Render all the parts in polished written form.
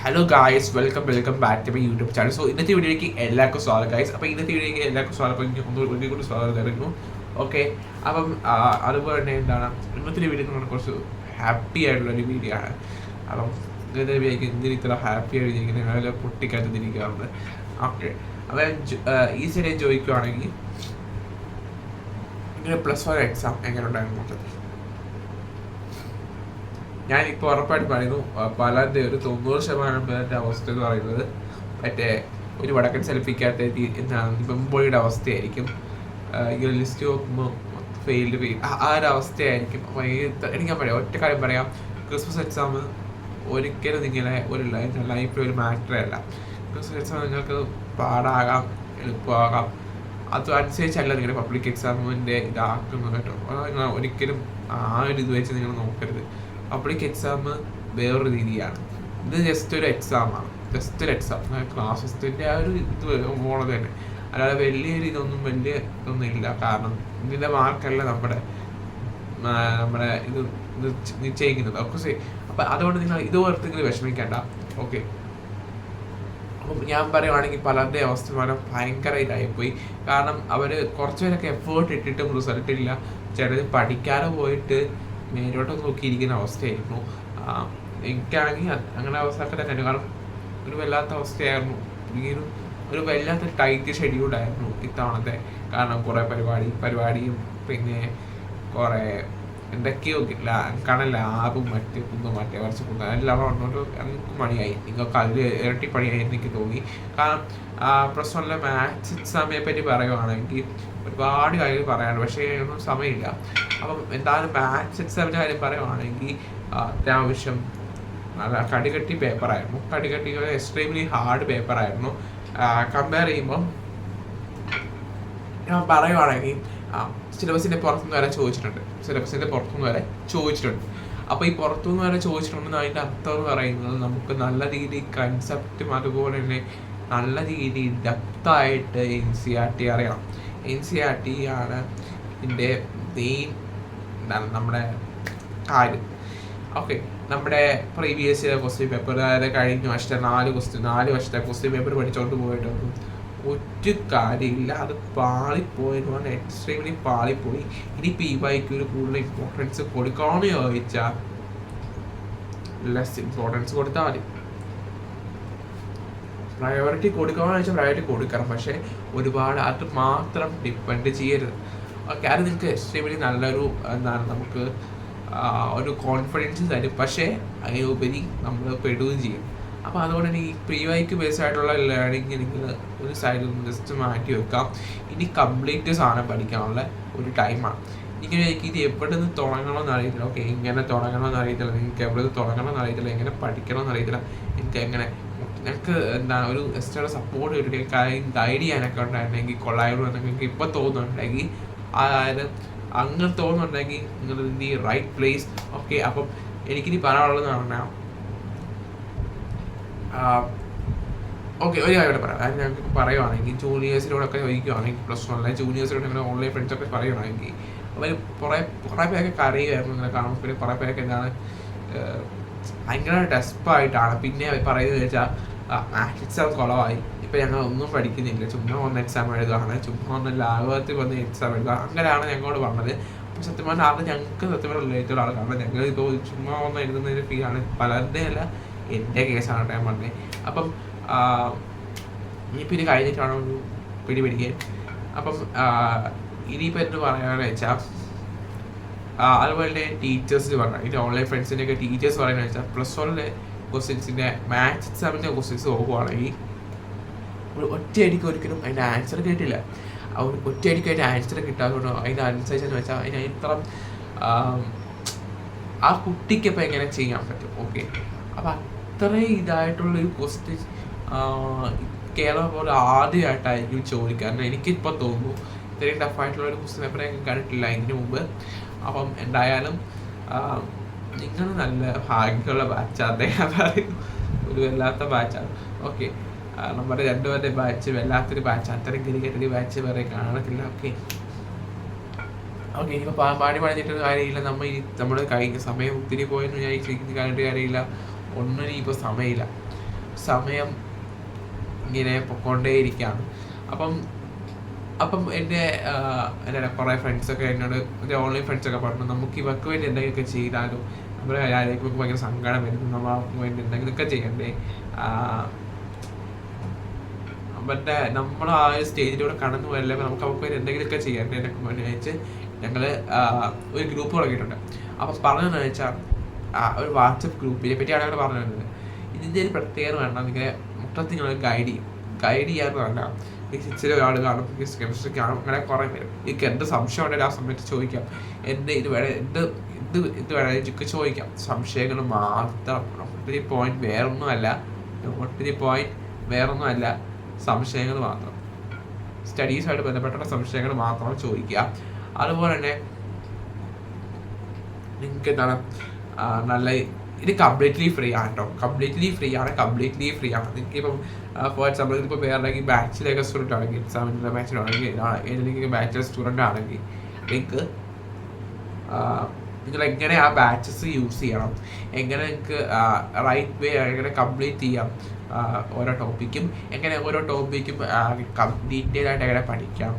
Hello guys, welcome back to my YouTube channel. So ഇന്നത്തെ വീഡിയോയ്ക്ക് എല്ലാവർക്കും സ്വാഗതം ഗായ്സ്. അപ്പോൾ ഇന്നത്തെ വീഡിയോയ്ക്ക് എല്ലാവർക്കും സ്വാഗതം. ഒന്നും കൂടി സ്വാഗതം തരുന്നു. ഓക്കെ, അപ്പം അതുപോലെ തന്നെ എന്താണ് ഇന്നത്തെ വീഡിയോ എന്ന് പറഞ്ഞാൽ കുറച്ച് ഹാപ്പി ആയിട്ടുള്ളൊരു വീഡിയോ ആണ്. അപ്പം ഇന്നത്തെ വീഡിയോയ്ക്ക് എന്തിന് ഇത്ര ഹാപ്പി ആയിട്ടിരിക്കുന്നത് ഞങ്ങളെ പൊട്ടിക്കത്തിരിക്കാറുണ്ട്. ഓക്കെ, അപ്പം ഈസി ആയിട്ട് ചോദിക്കുവാണെങ്കിൽ ഇങ്ങനെ +1 എക്സാം എങ്ങനെ ഉണ്ടായിരുന്നു നോക്കുന്നത്. ഞാനിപ്പോൾ ഉറപ്പായിട്ട് പറയുന്നു, പലരുടെ ഒരു 90% പേരുടെ അവസ്ഥ എന്ന് പറയുന്നത് മറ്റേ ഒരു വടക്കൻ സെൽഫിക്കാത്ത എന്താണ് ബംബോളിയുടെ അവസ്ഥയായിരിക്കും. ഇങ്ങനെ ലിസ്റ്റ് നോക്കുമ്പോൾ ഫെയിൽഡ് ആ ഒരു അവസ്ഥയായിരിക്കും. എനിക്ക് പറയാം, ഒറ്റ കാര്യം പറയാം, ക്രിസ്മസ് എക്സാം ഒരിക്കലും നിങ്ങളെ ഒരു ലൈഫിൽ ഒരു മാറ്ററേ അല്ല. ക്രിസ്മസ് എക്സാം നിങ്ങൾക്ക് പാടാകാം, എളുപ്പമാകാം, അതനുസരിച്ചല്ല നിങ്ങളുടെ പബ്ലിക് എക്സാമിൻ്റെ ഇതാക്കുന്നത് കേട്ടോ. നിങ്ങൾ ഒരിക്കലും ആ ഒരു ഇത് വെച്ച് നിങ്ങൾ നോക്കരുത്. പബ്ലിക് എക്സാം വേറൊരു രീതിയാണ്. ഇത് ജസ്റ്റ് ഒരു എക്സാമാണ്, ജസ്റ്റ് ഒരു എക്സാം. ക്ലാസ് ടെസ്റ്റിൻ്റെ ആ ഒരു ഇത് പോണത് തന്നെ, അല്ലാതെ വലിയൊരു ഇതൊന്നും ഇല്ല. കാരണം ഇതിൻ്റെ മാർക്കല്ല നമ്മുടെ ഇത് നിശ്ചയിക്കുന്നത്. ഓക്കെ, അപ്പം അതുകൊണ്ട് നിങ്ങൾ ഇത് ഓർത്തിങ്ങനെ വിഷമിക്കേണ്ട. ഓക്കെ, അപ്പം ഞാൻ പറയുവാണെങ്കിൽ പലരുടെ അവസ്ഥ ഭയങ്കര ഇതായിപ്പോയി. കാരണം അവർ കുറച്ച് പേരൊക്കെ എഫേർട്ട് ഇട്ടിട്ടും റിസൾട്ട് ഇല്ല. ചിലർ പഠിക്കാതെ പോയിട്ട് മേലോട്ട് നോക്കിയിരിക്കുന്ന അവസ്ഥയായിരുന്നു. എനിക്കാണെങ്കിൽ അങ്ങനെ അവസ്ഥയൊക്കെ തന്നെ. കാരണം ഒരു വല്ലാത്ത അവസ്ഥയായിരുന്നു. ഈ ഒരു വല്ലാത്ത ടൈറ്റ് ഷെഡ്യൂൾഡായിരുന്നു ഇത്തവണത്തെ. കാരണം കുറേ പരിപാടിയും പിന്നെ കുറേ എന്തൊക്കെയോ കാരണം ലാബും മറ്റേ കുറച്ച് എല്ലാം ഉണ്ടോട്ട് എനിക്ക് പണിയായി. നിങ്ങൾക്ക് അതിൽ ഇരട്ടി പണിയായി എനിക്ക് തോന്നി. കാരണം +1 മാത്സ് എക്സാമിനെ പറ്റി പറയുവാണെങ്കിൽ ഒരുപാട് കാര്യങ്ങൾ പറയാനുണ്ട്, പക്ഷേ ഒന്നും സമയമില്ല. അപ്പം എന്തായാലും മാത്സ് എക്സാമിൻ്റെ കാര്യം പറയുവാണെങ്കിൽ അത്യാവശ്യം നല്ല കടികട്ടി പേപ്പറായിരുന്നു. കടികട്ടി എക്സ്ട്രീംലി ഹാർഡ് പേപ്പറായിരുന്നു. കമ്പയർ ചെയ്യുമ്പം ഞാൻ പറയുവാണെങ്കിൽ സിലബസിൻ്റെ പുറത്തുനിന്ന് വരെ ചോദിച്ചിട്ടുണ്ട്. അപ്പോൾ ഈ പുറത്തുനിന്ന് വരെ ചോദിച്ചിട്ടുണ്ടെന്ന് അതിൻ്റെ അർത്ഥം എന്ന് പറയുന്നത് നമുക്ക് നല്ല രീതിയിൽ കൺസെപ്റ്റും അതുപോലെ തന്നെ നല്ല രീതിയിൽ ഡെപ്തായിട്ട് NCERT അറിയണം. NCERT ആണ് ഇതിൻ്റെ മെയിൻ എന്താണ് നമ്മുടെ കാര്യം. ഓക്കെ, നമ്മുടെ പ്രീവിയസ് ഇയർ ക്വസ്റ്റ്യൻ പേപ്പർ, അതായത് കഴിഞ്ഞ വർഷത്തെ 4 വർഷത്തെ ക്വസ്റ്റ്യൻ പേപ്പർ പഠിച്ചുകൊണ്ട് പോയിട്ടൊന്നും ഒരു കാര്യമില്ല. അത് പാളിപ്പോയെന്ന് പറഞ്ഞാൽ എക്സ്ട്രീംലി പാളിപ്പോയി. ഇനി PYQ കൂടുതൽ ഇമ്പോർട്ടൻസ് കൊടുക്കണമെന്ന് ചോദിച്ചാൽ ലെസ് ഇമ്പോർട്ടൻസ് കൊടുത്താൽ മതി. പ്രയോറിറ്റി കൊടുക്കണമെന്ന് വെച്ചാൽ പ്രയോറിറ്റി കൊടുക്കണം, പക്ഷേ ഒരുപാട് അത് മാത്രം ഡിപ്പെൻഡ് ചെയ്യരുത്. ഓക്കെ, അത് നിങ്ങൾക്ക് എക്സ്ട്രീംലി നല്ലൊരു എന്താണ് നമുക്ക് ഒരു കോൺഫിഡൻസ് തരും, പക്ഷേ അതിനുപരി നമ്മൾ പെടുകയും ചെയ്യും. അപ്പോൾ അതുകൊണ്ട് തന്നെ ഈ PYQ ബേസ്ഡ് ആയിട്ടുള്ള ലേണിംഗ് നിങ്ങൾ ഒരു സൈഡിൽ നിന്ന് ജസ്റ്റ് മാറ്റി വെക്കാം. ഇനി കംപ്ലീറ്റ് സാധനം പഠിക്കാനുള്ള ഒരു ടൈമാണ്. എനിക്ക് ഇത് എവിടെ നിന്ന് തുടങ്ങണമെന്ന് അറിയത്തില്ല. ഓക്കെ, എങ്ങനെ തുടങ്ങണമെന്ന് അറിയത്തില്ല, നിങ്ങൾക്ക് എവിടെ നിന്ന് തുടങ്ങണമെന്ന് അറിയത്തില്ല, എങ്ങനെ പഠിക്കണമെന്ന് അറിയത്തില്ല, ഞങ്ങൾക്ക് എന്താണ് ഒരു എക്സ്ട്രാ സപ്പോർട്ട് കിട്ടിയ ഗൈഡ് ചെയ്യാനൊക്കെ ഉണ്ടായിരുന്നെങ്കിൽ കൊള്ളായിരുന്നു എന്നൊക്കെ എനിക്ക് ഇപ്പോൾ തോന്നുന്നുണ്ടെങ്കിൽ, അതായത് അങ്ങനെ തോന്നുന്നുണ്ടെങ്കിൽ നിങ്ങൾ ഈ റൈറ്റ് പ്ലേസ്. ഓക്കെ, അപ്പം എനിക്കിനി പറയാനുള്ളതെന്ന് പറഞ്ഞാൽ ഓക്കെ, ഒരു കാര്യം പറയാം. അത് ഞങ്ങൾക്ക് പറയുവാണെങ്കിൽ ജൂനിയേഴ്സിനോടൊക്കെ ചോദിക്കുവാണെങ്കിൽ +1 ജൂനിയേഴ്സിനോട് ഇങ്ങനെ ഓൺലൈൻ ഫ്രണ്ട്സൊക്കെ പറയുവാണെങ്കിൽ അവർ കുറേ പേരൊക്കെ കരയുമായിരുന്നു. ഇങ്ങനെ കാണുമ്പോൾ പിന്നെ കുറേ പേരൊക്കെ എന്താണ് ഭയങ്കര ഡെസ്പായിട്ടാണ് പിന്നെ പറയുന്നത് വെച്ചാൽ മാത്സ് എക്സാം കുളമായി, ഇപ്പം ഞങ്ങൾ ഒന്നും പഠിക്കുന്നില്ല, ചുമ്മാ വന്ന എക്സാം എഴുതുകയാണ്, ചുമ്മാ വന്ന ലാഭത്തിൽ വന്ന് എക്സാം എഴുതുക, അങ്ങനെയാണ് ഞങ്ങളോട് പറഞ്ഞത്. അപ്പം സത്യം പറഞ്ഞാൽ അത് ഞങ്ങൾക്ക് സത്യം പറഞ്ഞാൽ റിലേറ്റഡ് ആണ്. കാരണം ഞങ്ങൾ ഇപ്പോൾ ചുമ്മാ വന്ന് എഴുതുന്നതിന് ഫീലാണ്. പലരുടെ അല്ല, എൻ്റെ കേസാണ് ഞാൻ പറഞ്ഞത്. അപ്പം ഇനിയിപ്പോൾ ഇത് കഴിഞ്ഞിട്ടാണ് ഒരു പിടിക്കാൻ. അപ്പം ഇനിയിപ്പോൾ എന്ത് പറയാമെന്ന് വെച്ചാൽ അതുപോലെ തന്നെ ടീച്ചേഴ്സ് പറഞ്ഞാൽ ഇതിൻ്റെ ഓൺലൈൻ ഫ്രണ്ട്സിൻ്റെ ഒക്കെ ടീച്ചേഴ്സ് പറയുന്നത് വെച്ചാൽ +1 ക്വസ്റ്റ്യൻസിൻ്റെ മാത്സ് എക്സാമിൻ്റെ ക്വസ്റ്റ്യൻസ് നോക്കുവാണെങ്കിൽ ഒറ്റയടിക്ക് ഒരിക്കലും അതിൻ്റെ ആൻസർ കേട്ടില്ല. ഒറ്റയടിക്ക് അതിൻ്റെ ആൻസർ കിട്ടാത്തതുകൊണ്ട് അതിൻ്റെ അനുസരിച്ചെന്ന് വെച്ചാൽ അതിന് ഇത്ര ആ കുട്ടിക്ക് ഇപ്പോൾ എങ്ങനെ ചെയ്യാൻ പറ്റും. ഓക്കെ, അപ്പം അത്രയും ഇതായിട്ടുള്ളൊരു ക്വസ്റ്റ്യൻ കേരളം പോലെ ആദ്യമായിട്ടായിരിക്കും ചോദിക്കുക. കാരണം എനിക്കിപ്പോൾ തോന്നുന്നു ഇത്രയും ടഫായിട്ടുള്ളൊരു ക്വസ്റ്റ്യൻ പേപ്പർ ഞാൻ കണ്ടിട്ടില്ല ഇതിനു മുമ്പ്. അപ്പം എന്തായാലും നിങ്ങൾ നല്ല ഭാഗ്യമുള്ള ബാച്ചാണ്. അദ്ദേഹം പറയുന്നു ഒരു വല്ലാത്ത ബാച്ചാണ്. ഓക്കെ, നമ്മുടെ 2 പേരുടെ ബാച്ച് വല്ലാത്തൊരു ബാച്ച്, അത്രയും ക്രിക്കറ്റൊരു ബാച്ച് വേറെ കാണത്തില്ല. ഓക്കെ, ഇനിയിപ്പോൾ പാടി പറഞ്ഞിട്ടൊരു കാര്യമില്ല. നമ്മുടെ കഴിഞ്ഞ സമയം ഒത്തിരി പോയെന്ന് ഞാൻ കാര്യമായിട്ട് കാര്യമില്ല. ഒന്നിനും ഇപ്പോൾ സമയമില്ല. സമയം ഇങ്ങനെ പൊക്കോണ്ടേയിരിക്കുകയാണ്. അപ്പം എൻ്റെ കുറേ ഫ്രണ്ട്സൊക്കെ എന്നോട്, എൻ്റെ ഓൺലൈൻ ഫ്രണ്ട്സൊക്കെ പറഞ്ഞു, നമുക്ക് ഇവർക്ക് വേണ്ടി എന്തെങ്കിലുമൊക്കെ ചെയ്താലും നമ്മുടെ കാര്യങ്ങൾക്ക് നമുക്ക് ഭയങ്കര സങ്കടം വരുന്നു, നമ്മൾ അവർക്ക് വേണ്ടി എന്തെങ്കിലുമൊക്കെ ചെയ്യണ്ടേ, അവരുടെ നമ്മൾ ആ ഒരു സ്റ്റേജിലൂടെ കടന്നു പോയല്ലേ, നമുക്ക് അവർക്ക് വേണ്ടി എന്തെങ്കിലുമൊക്കെ ചെയ്യണ്ടേ എന്നൊക്കെ വേണ്ടി വെച്ച് ഞങ്ങൾ ഒരു ഗ്രൂപ്പ് തുടങ്ങിയിട്ടുണ്ട്. അപ്പം പറഞ്ഞതെന്ന് വെച്ചാൽ ഒരു വാട്സപ്പ് ഗ്രൂപ്പിനെ പറ്റിയാണ് ഞങ്ങൾ പറഞ്ഞു വരുന്നത്. ഇതിൻ്റെ ഒരു പ്രത്യേകത വേണം, നിങ്ങളെ മൊത്തത്തിൽ നിങ്ങൾ ഗൈഡ് ചെയ്യാന്ന് പറഞ്ഞാൽ ഫിസിക്സിൽ ഒരാൾ കാണും, ഫിസിക്സ് കെമിസ്ട്രി കാണും, അങ്ങനെ കുറേ പേരും എനിക്ക് എന്ത് സംശയം ഉണ്ടെങ്കിൽ ആ സമയത്ത് ചോദിക്കാം, ഇത് വേണേൽ എനിക്ക് ചോദിക്കാം. സംശയങ്ങൾ മാത്രം, ഒത്തിരി പോയിന്റ് വേറൊന്നുമല്ല, സംശയങ്ങൾ മാത്രം, സ്റ്റഡീസുമായിട്ട് ബന്ധപ്പെട്ട സംശയങ്ങൾ മാത്രം ചോദിക്കുക. അതുപോലെ തന്നെ നിങ്ങൾക്ക് എന്താണ് നല്ല, ഇത് കംപ്ലീറ്റ്ലി ഫ്രീ ആണ് കേട്ടോ, കംപ്ലീറ്റ്ലി ഫ്രീ ആണ്. നിങ്ങൾക്ക് ഇപ്പം ഫോർ എക്സാമ്പിൾ ഇപ്പോൾ വേറെ ബാച്ചിലൊക്കെ സ്റ്റുഡൻ്റ് ആണെങ്കിൽ, എക്സാമിൻ്റെ ബാച്ചിലാണെങ്കിൽ, ഏതെങ്കിലും ബാച്ചിലർ സ്റ്റുഡൻ്റ് ആണെങ്കിൽ നിങ്ങൾക്ക് നിങ്ങൾ എങ്ങനെ ആ ബാച്ചസ് യൂസ് ചെയ്യണം, എങ്ങനെ നിങ്ങൾക്ക് റൈറ്റ് വേ എങ്ങനെ കംപ്ലീറ്റ് ചെയ്യാം ഓരോ ടോപ്പിക്കും ഡീറ്റെയിൽ ആയിട്ട് എങ്ങനെ പഠിക്കാം,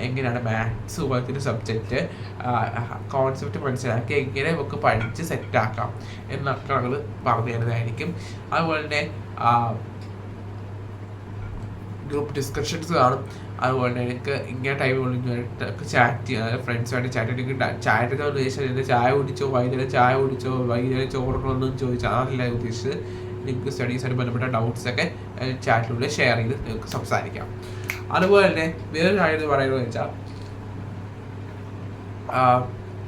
എങ്ങനെയാണ് മാത്സ് പോലത്തെ സബ്ജക്റ്റ് കോൺസെപ്റ്റ് മനസ്സിലാക്കി എങ്ങനെ നമുക്ക് പഠിച്ച് സെറ്റാക്കാം എന്നൊക്കെ ഞങ്ങൾ പറഞ്ഞു തരുന്നതായിരിക്കും. അതുപോലെ തന്നെ ഗ്രൂപ്പ് ഡിസ്കഷൻസ് കാണും. അതുപോലെ തന്നെ എനിക്ക് ഇങ്ങനെ ടൈമുകളിൽ ചാറ്റ് ചെയ്യാം, ഫ്രണ്ട്സുമായിട്ട് ചാറ്റ് ചാറ്റിൻ്റെ ഉദ്ദേശിച്ചത് ചായ കുടിച്ചോ, വൈകുന്നേരം ചോറിനൊന്നും ചോദിച്ചാൽ അതല്ല ഉദ്ദേശിച്ചത്. നിങ്ങൾക്ക് സ്റ്റഡീസായിട്ട് ബന്ധപ്പെട്ട ഡൗട്ട്സൊക്കെ ചാറ്റിലൂടെ ഷെയർ ചെയ്ത് നിങ്ങൾക്ക് സംസാരിക്കാം. അതുപോലെ തന്നെ വേറൊരു കാര്യം എന്ന് പറയുന്നത് വെച്ചാൽ,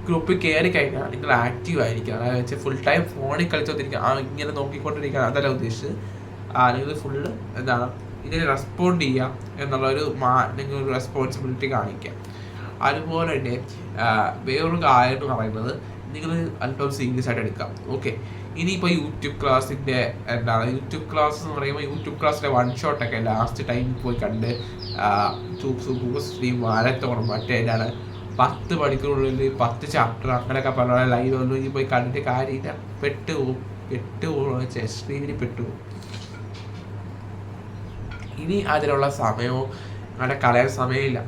ഗ്രൂപ്പിൽ കയറി കഴിഞ്ഞാൽ നിങ്ങൾ ആക്റ്റീവ് ആയിരിക്കുക. അതായത് വെച്ചാൽ ഫുൾ ടൈം ഫോണിൽ കളിച്ചോണ്ടിരിക്കുക, ഇങ്ങനെ നോക്കിക്കൊണ്ടിരിക്കുക, അതല്ല ഉദ്ദേശിച്ചത്. നിങ്ങൾ ഫുള്ള് എന്താണ് ഇതിന് റെസ്പോണ്ട് ചെയ്യുക എന്നുള്ളൊരു നിങ്ങളൊരു റെസ്പോൺസിബിലിറ്റി കാണിക്കുക. അതുപോലെ തന്നെ വേറൊരു കാര്യം എന്ന് പറയുന്നത്, നിങ്ങൾ അല്പം സീരിയസ് ആയിട്ട് എടുക്കാം. ഓക്കെ, ഇനിയിപ്പോൾ യൂട്യൂബ് ക്ലാസ്സിൻ്റെ യൂട്യൂബ് ക്ലാസ് എന്ന് പറയുമ്പോൾ യൂട്യൂബ് ക്ലാസ്സിലെ വൺ ഷോട്ടൊക്കെ ലാസ്റ്റ് ടൈമിൽ പോയി കണ്ട് സൂപ്പർ സ്ട്രീം മാരത്തോണം മറ്റേ 10 മണിക്കൂറിനുള്ളിൽ 10 ചാപ്റ്റർ അങ്ങനെയൊക്കെ പറഞ്ഞ ലൈവ് ഒന്നും ഇനി പോയി കണ്ടിട്ട് കാര്യമില്ല, പെട്ടുപോകും പെട്ടുപോകും. ഇനി അതിനുള്ള സമയമോ അങ്ങനെ കളയാൻ സമയമില്ല.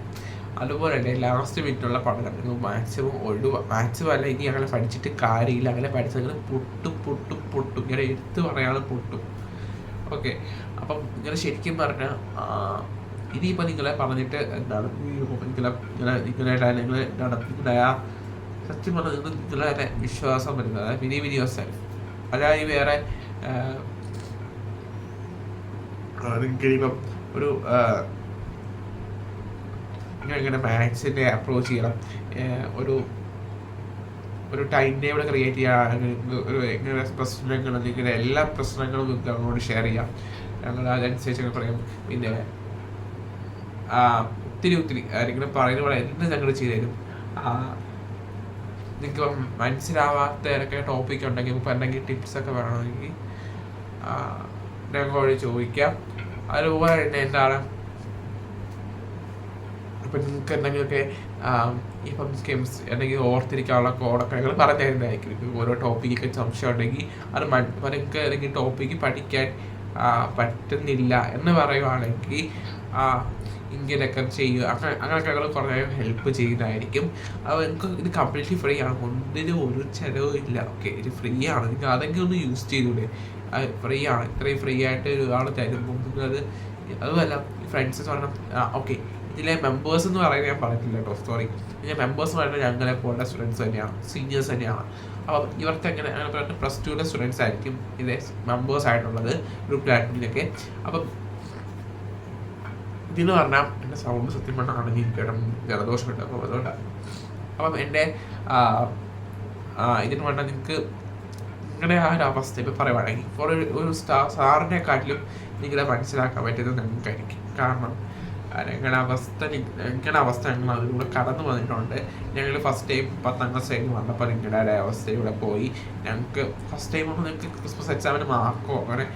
അതുപോലെ തന്നെ ലാസ്റ്റ് മിനിറ്റുള്ള പഠനം നിങ്ങൾ മാക്സിമം അല്ല, ഇനി അങ്ങനെ പഠിച്ചിട്ട് കാര്യമില്ല. അങ്ങനെ പഠിച്ചാൽ നിങ്ങൾ പൊട്ടും ഇങ്ങനെ എടുത്ത് പറയാതെ പൊട്ടും. ഓക്കെ, അപ്പം ഇങ്ങനെ ശരിക്കും പറഞ്ഞാൽ ഇനിയിപ്പോൾ നിങ്ങളെ പറഞ്ഞിട്ട് എന്താണ് നിങ്ങളെ സത്യം പറഞ്ഞാൽ നിങ്ങളെ തന്നെ വിശ്വാസം വരുന്നത്, അതായത് ബിലീവ് യുവർ സെൽഫ്. അതായത് വേറെ നിങ്ങൾക്കിപ്പം ഒരു ഇങ്ങനെ മാത്സിനെ അപ്രോച്ച് ചെയ്യണം, ഒരു ടൈം ടേബിൾ ക്രിയേറ്റ് ചെയ്യുക, ഇങ്ങനെ പ്രശ്നങ്ങൾ നിങ്ങളുടെ എല്ലാ പ്രശ്നങ്ങളും നിങ്ങൾക്ക് അങ്ങോട്ട് ഷെയർ ചെയ്യാം, ഞങ്ങൾ അതനുസരിച്ചൊക്കെ പറയും. പിന്നെ ഒത്തിരി നിങ്ങൾ പറയുന്ന പോലെ എന്ത് ഞങ്ങൾ ചെയ്തുതരും. നിങ്ങൾക്ക് മനസ്സിലാവാത്തതൊക്കെ ടോപ്പിക് ഉണ്ടെങ്കിൽ, ഇപ്പോൾ എന്തെങ്കിലും ടിപ്സൊക്കെ വേണമെങ്കിൽ ഞങ്ങളോട് ചോദിക്കാം. അതുപോലെ തന്നെ എന്താണ് ഇപ്പം നിങ്ങൾക്ക് എന്തെങ്കിലുമൊക്കെ ഇപ്പം സ്കെംസ് എന്തെങ്കിലും ഓർത്തിരിക്കാനുള്ള കോഡൊക്കെ ഞങ്ങൾ പറഞ്ഞു തരുന്നതായിരിക്കും. ഇപ്പം ഓരോ ടോപ്പിക്കൊക്കെ സംശയം ഉണ്ടെങ്കിൽ അത് നിങ്ങൾക്ക് ഏതെങ്കിലും ടോപ്പിക്ക് പഠിക്കാൻ പറ്റുന്നില്ല എന്ന് പറയുവാണെങ്കിൽ ഇങ്ങനെയൊക്കെ ചെയ്യുക, അങ്ങനെയൊക്കെ ഞങ്ങൾ കുറേ ഹെൽപ്പ് ചെയ്യുന്നതായിരിക്കും. അപ്പോൾ നിങ്ങൾക്ക് ഇത് കംപ്ലീറ്റ്ലി ഫ്രീ ആണ്, ഒന്നിനും ഒരു ചിലവും ഇല്ല. ഓക്കെ, ഇത് ഫ്രീ ആണ്, നിങ്ങൾ അതെങ്കിലും ഒന്ന് യൂസ് ചെയ്തൂടെ. ഫ്രീ ആണ്, ഇത്രയും ഫ്രീ ആയിട്ട് ഒരാൾ തരുമ്പോൾ നിങ്ങളത് അതുമല്ല ഫ്രണ്ട്സ് പറഞ്ഞാൽ ഓക്കെ. ഇതിലെ മെമ്പേഴ്സ് എന്ന് പറയുന്നത് ഞാൻ പറഞ്ഞിട്ടില്ല കേട്ടോ, സോറി. ഇതിലെ മെമ്പേഴ്സ് പറയുന്നത് ഞങ്ങളെ പോലുള്ള സ്റ്റുഡൻസ് തന്നെയാണ്, സീനിയേഴ്സ് തന്നെയാണ്. അപ്പം ഇവർക്ക് അങ്ങനെ പറഞ്ഞിട്ട് +2 സ്റ്റുഡൻസ് ആയിരിക്കും ഇതിലെ മെമ്പേഴ്സ് ആയിട്ടുള്ളത്, ഗ്രൂപ്പ് അഡ്മിനൊക്കെ. അപ്പം ഇതെന്ന് പറഞ്ഞാൽ എൻ്റെ സൗണ്ട് സത്യം പറഞ്ഞാൽ അടങ്ങിയിരിക്കണം, ജലദോഷമുണ്ട്, അപ്പം അതുകൊണ്ടാണ്. അപ്പം എൻ്റെ ഇതിന് പറഞ്ഞാൽ നിങ്ങൾക്ക് നിങ്ങളുടെ ആ ഒരു അവസ്ഥ ഇപ്പോൾ പറയുവാണെങ്കിൽ ഫോർ ഒരു സാറിനെക്കാട്ടിലും നിങ്ങളെ മനസ്സിലാക്കാൻ പറ്റുന്നത് ഞങ്ങൾക്കായിരിക്കും. കാരണം ഞങ്ങളുടെ അവസ്ഥ ഞങ്ങൾ അതിലൂടെ കടന്നു വന്നിട്ടുണ്ട്. ഞങ്ങൾ ഫസ്റ്റ് ടൈം 10ാം ക്ലാസ് കഴിഞ്ഞ് വന്നപ്പോൾ നിങ്ങളുടെ അവസ്ഥയിലൂടെ പോയി. ഞങ്ങൾക്ക് ഫസ്റ്റ് ടൈം ആകുമ്പോൾ നിങ്ങൾക്ക് ക്രിസ്മസ് എക്സാമിന് മാർക്കോ അങ്ങനെ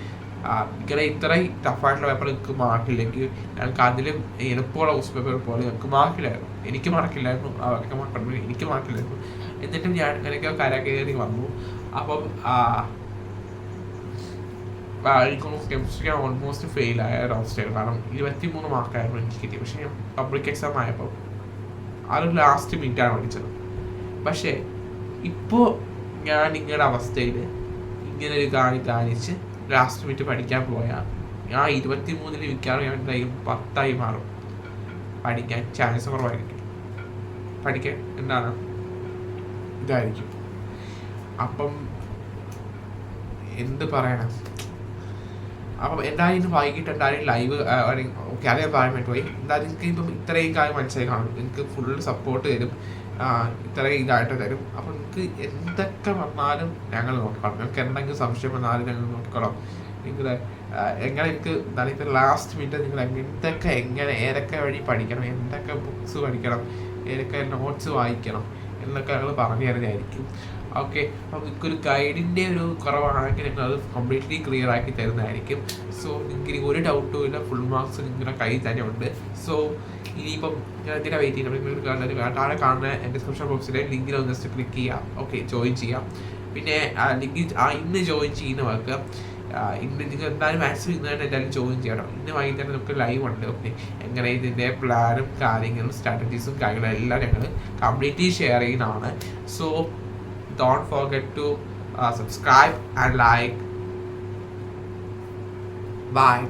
ഇങ്ങനെ ഇത്രയും ടഫായിട്ടുള്ള പേപ്പർ നിങ്ങൾക്ക് മാർക്കില്ലെങ്കിൽ ഞങ്ങൾക്ക് അതിലും എളുപ്പമുള്ള ക്വസ്റ്റ്യൻ പേപ്പർ പോലെ ഞങ്ങൾക്ക് മാർക്കില്ലായിരുന്നു. എനിക്ക് മാർക്കില്ലായിരുന്നു, അവർക്ക് മാർക്കുണ്ട്, എനിക്ക് മാർക്കില്ലായിരുന്നു. എന്നിട്ടും ഞാൻ അങ്ങനെയൊക്കെ കരകയറി വന്നു. അപ്പം കെമിസ്ട്രി ഓൾമോസ്റ്റ് ഫെയിലായ ഒരവസ്ഥയാണ്. കാരണം 23 മാർക്കായിരുന്നു എനിക്ക് കിട്ടിയത്. പക്ഷേ ഞാൻ പബ്ലിക് എക്സാം ആയപ്പോൾ അത് ലാസ്റ്റ് മിനിറ്റാണ് പഠിച്ചത്. പക്ഷേ ഇപ്പോൾ ഞാൻ നിങ്ങളുടെ അവസ്ഥയിൽ ഇങ്ങനെ ഒരു കാണിച്ച് ലാസ്റ്റ് മിനിറ്റ് പഠിക്കാൻ പോയാൽ ഞാൻ 23 മിക്കവാറും ഞാൻ എന്തായാലും 10 മാറും. പഠിക്കാൻ ചാൻസ് കുറവായിരിക്കും. പഠിക്കാൻ എന്താണ് ഇതായിരിക്കും. അപ്പം എന്ത് പറയണം. അപ്പം എന്തായാലും ഇന്ന് വൈകിട്ട് എന്തായാലും ലൈവ് ഓക്കെ അതേ പറയാൻ പറ്റുപോയി. എന്തായാലും എനിക്ക് ഇപ്പം ഇത്രയും കാര്യം മനസ്സിലായി കാണും. എനിക്ക് ഫുൾ സപ്പോർട്ട് തരും, ഇത്രയും ഇതായിട്ട് തരും. അപ്പം എനിക്ക് എന്തൊക്കെ വന്നാലും ഞങ്ങൾ നോക്കിക്കോളാം. നിങ്ങൾക്ക് എന്തെങ്കിലും സംശയം വന്നാലും ഞങ്ങൾ നോക്കിക്കോളാം. നിങ്ങൾ എങ്ങനെ എനിക്ക് എന്താണ് ഇപ്പം ലാസ്റ്റ് മിനിറ്റ് നിങ്ങൾ എന്തൊക്കെ ഏതൊക്കെ വഴി പഠിക്കണം, എന്തൊക്കെ ബുക്സ് പഠിക്കണം, ഏതൊക്കെ നോട്ട്സ് വായിക്കണം എന്നൊക്കെ ഞങ്ങൾ പറഞ്ഞു തരുന്നതായിരിക്കും. ഓക്കെ, അപ്പം നിങ്ങൾക്കൊരു ഗൈഡിൻ്റെ ഒരു കുറവാണെങ്കിൽ നിങ്ങൾ അത് കംപ്ലീറ്റ്ലി ക്ലിയർ ആക്കി തരുന്നതായിരിക്കും. സോ നിങ്ങൾക്ക് ഒരു ഡൗട്ടും ഇല്ല, ഫുൾ മാർക്സ് നിങ്ങളുടെ കയ്യിൽ തന്നെ ഉണ്ട്. സോ ഇനിയിപ്പം ഞാൻ എന്തിനാ വെയിറ്റ് ചെയ്യുന്നത്? നിങ്ങൾ താഴെ കാണുന്ന ഡിസ്ക്രിപ്ഷൻ ബോക്സിലെ ലിങ്കിൽ ഒന്ന് ജസ്റ്റ് ക്ലിക്ക് ചെയ്യാം. ഓക്കെ, ജോയിൻ ചെയ്യാം. പിന്നെ ലിങ്കിൽ ഇന്ന് ജോയിൻ ചെയ്യുന്നവർക്ക് ഇന്ന് നിങ്ങൾ എന്തായാലും മാക്സിമം ഇന്ന് തന്നെ എന്തായാലും ജോയിൻ ചെയ്യണം. ഇന്ന് വൈകുന്നേരം നമുക്ക് ലൈവ് ഉണ്ട്. ഓക്കെ, എങ്ങനെ ഇതിൻ്റെ പ്ലാനും കാര്യങ്ങളും സ്ട്രാറ്റജീസും കാര്യങ്ങളും എല്ലാം ഞങ്ങൾ കംപ്ലീറ്റ്ലി ഷെയർ ചെയ്യുന്നതാണ്. So don't forget to subscribe and like. Bye.